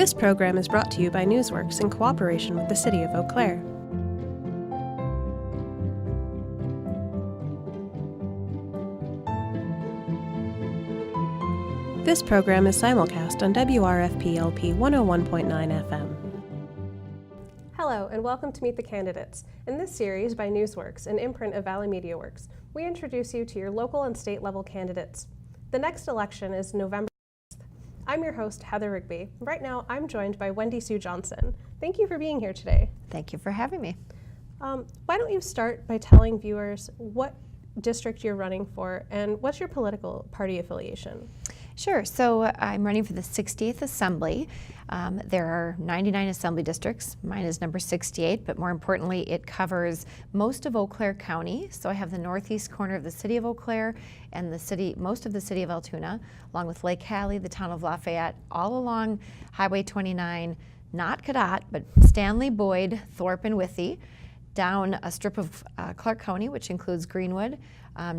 This program is brought to you by Newsworks in cooperation with the City of Eau Claire. This program is simulcast on WRFP-LP 101.9 FM. Hello, and welcome to Meet the Candidates. In this series by Newsworks, an imprint of Valley Media Works, we introduce you to your local and state level candidates. The next election is November 6th. I'm your host, Heather Rigby. Right now, I'm joined by Wendy Sue Johnson. Thank you for being here today. Thank you for having me. Why don't you start by telling viewers what district you're running for and what's your political party affiliation? Sure. So I'm running for the 60th Assembly. There are 99 Assembly districts. Mine is number 68, but more importantly, it covers most of Eau Claire County. So I have the northeast corner of the city of Eau Claire and most of the city of Altoona, along with Lake Hallie, the town of Lafayette, all along Highway 29, not Cadott, but Stanley, Boyd, Thorpe, and Withee, down a strip of Clark County, which includes Greenwood,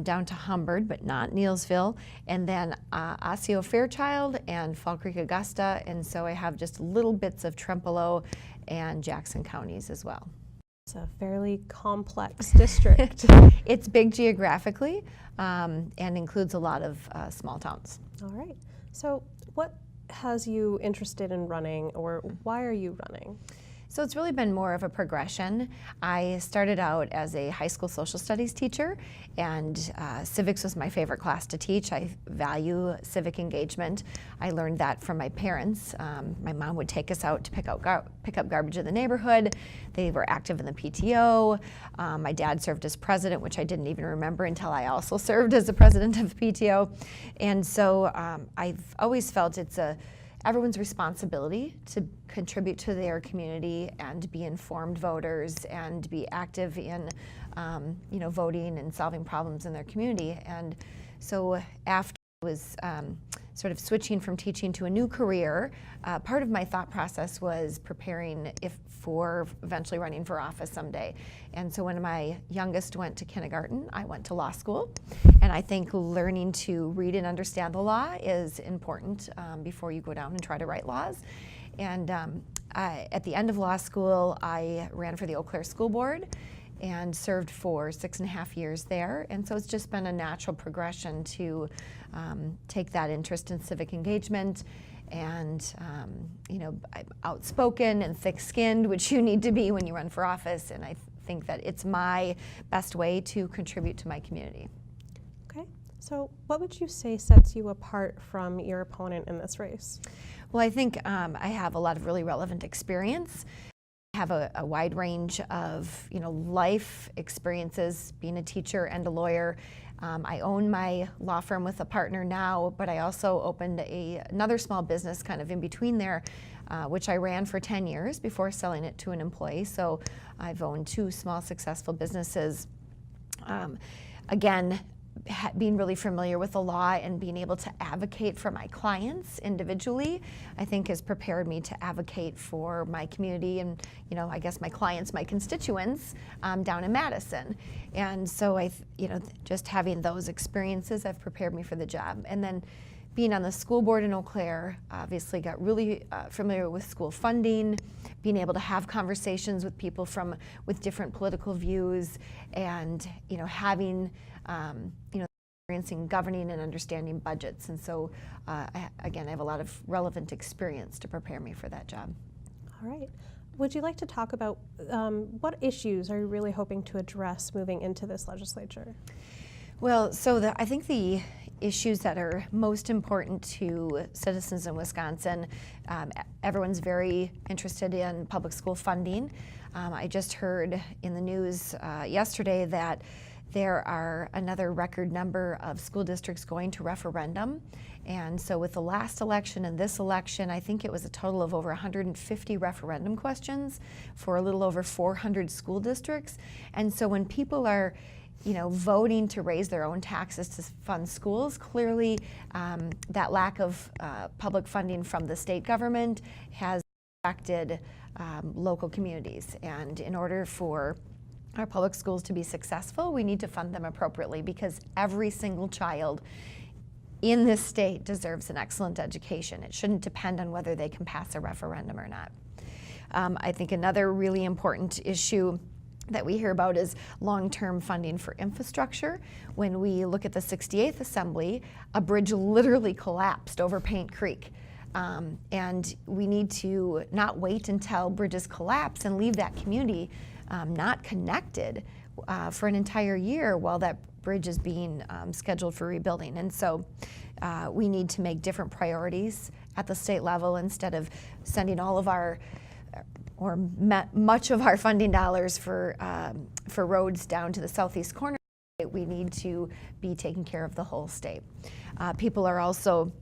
down to Humbird, but not Neelsville, and then Osseo Fairchild and Fall Creek Augusta, and so I have just little bits of Trempealeau and Jackson counties as well. It's a fairly complex district. It's big geographically and includes a lot of small towns. All right. So what has you interested in running, or why are you running? So it's really been more of a progression. I started out as a high school social studies teacher, and civics was my favorite class to teach. I value civic engagement. I learned that from my parents. My mom would take us out to pick up garbage in the neighborhood. They were active in the PTO. My dad served as president, which I didn't even remember until I also served as the president of the PTO. And so I've always felt it's everyone's responsibility to contribute to their community and be informed voters and be active in voting and solving problems in their community. And so after I was sort of switching from teaching to a new career, part of my thought process was preparing for eventually running for office someday. And so when my youngest went to kindergarten, I went to law school. And I think learning to read and understand the law is important before you go down and try to write laws. And at the end of law school, I ran for the Eau Claire School Board and served for 6.5 years there. And so it's just been a natural progression to take that interest in civic engagement. And I'm outspoken and thick-skinned, which you need to be when you run for office. And I think that it's my best way to contribute to my community. Okay. So what would you say sets you apart from your opponent in this race? Well, I think I have a lot of really relevant experience. I have a wide range of life experiences, being a teacher and a lawyer. I own my law firm with a partner now, but I also opened another small business kind of in between there, which I ran for 10 years before selling it to an employee. So I've owned 2 small successful businesses. Again, being really familiar with the law and being able to advocate for my clients individually, I think has prepared me to advocate for my community and, I guess my clients, my constituents down in Madison. And so just having those experiences have prepared me for the job. And then being on the school board in Eau Claire, obviously got really familiar with school funding, being able to have conversations with people with different political views, and having experience in governing and understanding budgets. And so I have a lot of relevant experience to prepare me for that job. All right. Would you like to talk about what issues are you really hoping to address moving into this legislature? Well, so I think the issues that are most important to citizens in Wisconsin, everyone's very interested in public school funding. I just heard in the news yesterday that there are another record number of school districts going to referendum. And so with the last election and this election, I think it was a total of over 150 referendum questions for a little over 400 school districts. And so when people are voting to raise their own taxes to fund schools, clearly that lack of public funding from the state government has affected local communities. And in order for our public schools to be successful, we need to fund them appropriately, because every single child in this state deserves an excellent education. It shouldn't depend on whether they can pass a referendum or not. I think another really important issue that we hear about is long-term funding for infrastructure. When we look at the 68th Assembly, a bridge literally collapsed over Paint Creek. And we need to not wait until bridges collapse and leave that community not connected for an entire year while that bridge is being scheduled for rebuilding. And so we need to make different priorities at the state level instead of sending all of our much of our funding dollars for roads down to the southeast corner. We need to be taking care of the whole state. People are also,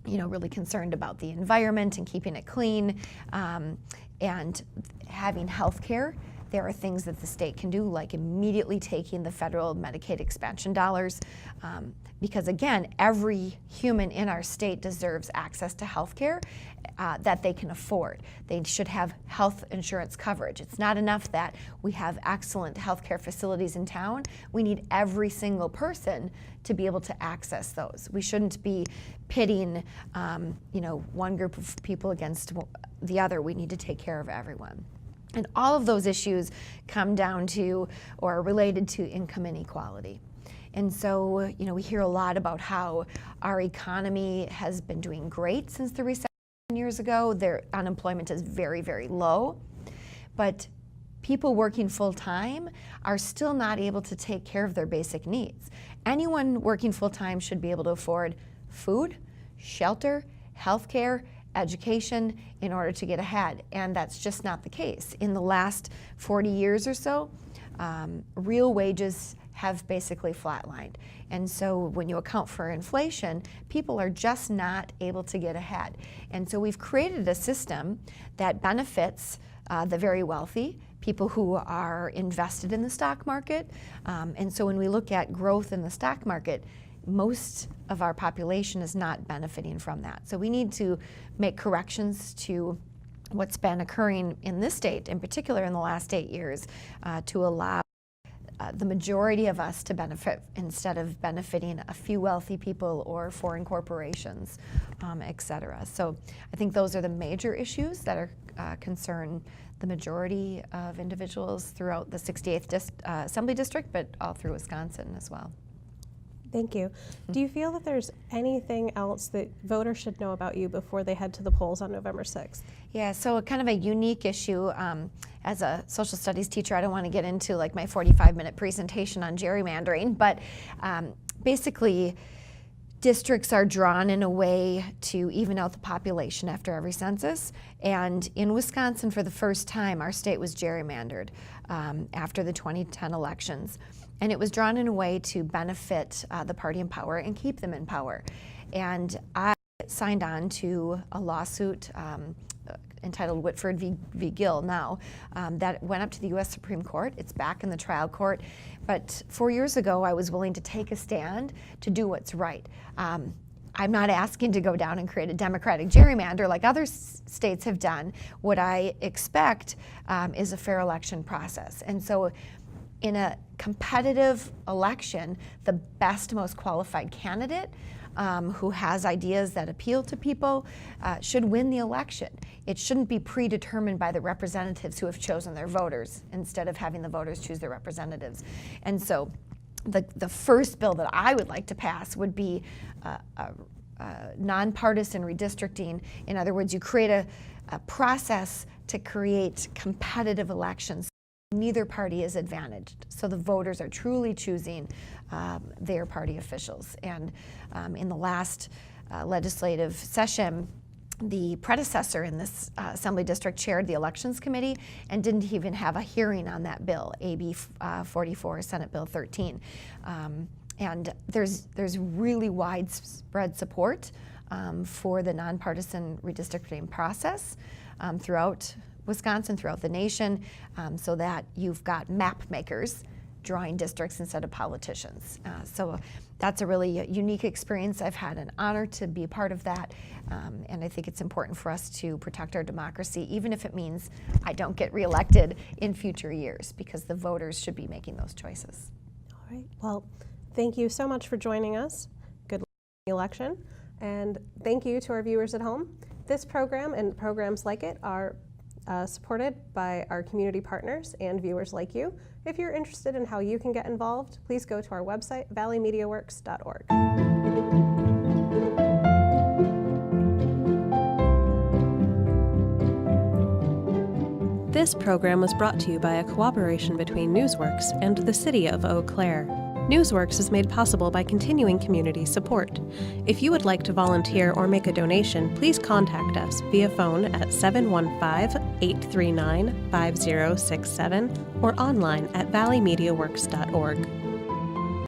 really concerned about the environment and keeping it clean, and having health care. There are things that the state can do, like immediately taking the federal Medicaid expansion dollars, because again, every human in our state deserves access to health care that they can afford. They should have health insurance coverage. It's not enough that we have excellent health care facilities in town. We need every single person to be able to access those. We shouldn't be pitting one group of people against the other. We need to take care of everyone. And all of those issues come down to or are related to income inequality. And so, we hear a lot about how our economy has been doing great since the recession years ago. Their unemployment is very, very low. But people working full-time are still not able to take care of their basic needs. Anyone working full-time should be able to afford food, shelter, health care, education in order to get ahead, and that's just not the case. In the last 40 years or so, real wages have basically flatlined. And so when you account for inflation, people are just not able to get ahead. And so we've created a system that benefits the very wealthy, people who are invested in the stock market. And so when we look at growth in the stock market, most of our population is not benefiting from that. So we need to make corrections to what's been occurring in this state, in particular in the last 8 years, to allow the majority of us to benefit instead of benefiting a few wealthy people or foreign corporations, et cetera. So I think those are the major issues that are concern the majority of individuals throughout the 68th Assembly District, but all through Wisconsin as well. Thank you. Do you feel that there's anything else that voters should know about you before they head to the polls on November 6th? Yeah, so kind of a unique issue. As a social studies teacher, I don't want to get into like my 45-minute presentation on gerrymandering, but basically districts are drawn in a way to even out the population after every census. And in Wisconsin, for the first time, our state was gerrymandered after the 2010 elections. And it was drawn in a way to benefit the party in power and keep them in power. And I signed on to a lawsuit entitled Whitford v. Gill now that went up to the U.S. Supreme Court. It's back in the trial court. But 4 years ago, I was willing to take a stand to do what's right. I'm not asking to go down and create a democratic gerrymander like other states have done. What I expect is a fair election process. And so in a competitive election, the best, most qualified candidate who has ideas that appeal to people should win the election. It shouldn't be predetermined by the representatives who have chosen their voters instead of having the voters choose their representatives. And so the first bill that I would like to pass would be nonpartisan redistricting. In other words, you create a process to create competitive elections. Neither party is advantaged, so the voters are truly choosing their party officials. And in the last legislative session, the predecessor in this assembly district chaired the elections committee and didn't even have a hearing on that bill, AB 44, Senate Bill 13. And there's really widespread support for the nonpartisan redistricting process throughout Wisconsin, throughout the nation, so that you've got map makers drawing districts instead of politicians. So that's a really unique experience. I've had an honor to be a part of that, and I think it's important for us to protect our democracy, even if it means I don't get reelected in future years, because the voters should be making those choices. All right. Well, thank you so much for joining us. Good luck in the election. And thank you to our viewers at home. This program and programs like it are supported by our community partners and viewers like you. If you're interested in how you can get involved, please go to our website, valleymediaworks.org. This program was brought to you by a cooperation between Newsworks and the City of Eau Claire. Newsworks is made possible by continuing community support. If you would like to volunteer or make a donation, please contact us via phone at 715-839-5067 or online at valleymediaworks.org.